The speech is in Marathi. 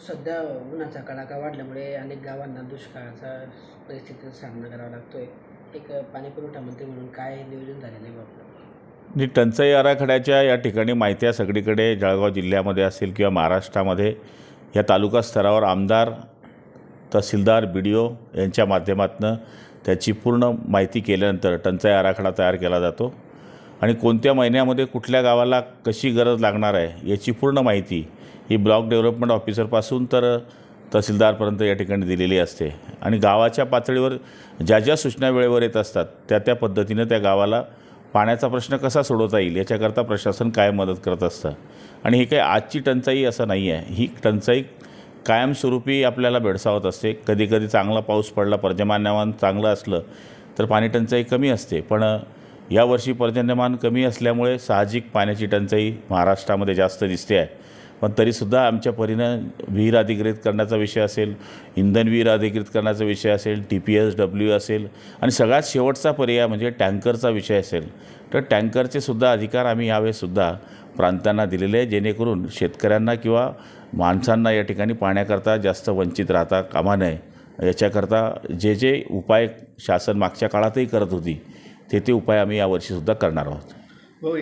सध्या उन्हाचा कडाका वाढल्यामुळे अनेक गावांना दुष्काळाचा परिस्थितीचा सामना करावा लागतोय. एक पाणीपुरवठा मंत्री म्हणून काय नियोजन झालेलं आहे आपलं? आणि टंचाई आराखड्याच्या या ठिकाणी माहिती आहे सगळीकडे जळगाव जिल्ह्यामध्ये असेल किंवा महाराष्ट्रामध्ये या तालुका स्तरावर आमदार, तहसीलदार, BDO यांच्या माध्यमातून त्याची पूर्ण माहिती केल्यानंतर टंचाई आराखडा तयार केला जातो आणि कोणत्या महिन्यामध्ये कुठल्या गावाला कशी गरज लागणार आहे याची पूर्ण माहिती ही ब्लॉक डेव्हलपमेंट ऑफिसरपासून तर तहसीलदारपर्यंत या ठिकाणी दिलेली असते आणि गावाच्या पातळीवर ज्या ज्या सूचना वेळेवर येत असतात त्या त्या पद्धतीनं त्या गावाला पाण्याचा प्रश्न कसा सोडवता येईल याच्याकरता प्रशासन काय मदत करत असतं. आणि ही काही आजची टंचाई असं नाही आहे, ही टंचाई कायमस्वरूपी आपल्याला भेडसावत असते. कधी कधी चांगला पाऊस पडला, पर्जन्यमान चांगलं असलं तर पाणी टंचाई कमी असते, पण यावर्षी पर्जन्यमान कमी असल्यामुळे साहजिक पाण्याची टंचाई महाराष्ट्रामध्ये जास्त दिसते आहे. पण तरीसुद्धा आमच्या परीनं विहीर अधिकृत करण्याचा विषय असेल, इंधन विहीर अधिकृत करण्याचा विषय असेल, TPSW असेल आणि सगळ्यात शेवटचा पर्याय म्हणजे टँकरचा विषय असेल तर टँकरचे सुद्धा अधिकार आम्ही यावेळेसुद्धा प्रांतांना दिलेले आहे, जेणेकरून शेतकऱ्यांना किंवा माणसांना या ठिकाणी पाण्याकरता जास्त वंचित राहता कामा नये. याच्याकरता जे जे उपाय शासन मागच्या काळातही करत होती ते उपाय आम्ही यावर्षीसुद्धा करणार आहोत. हो.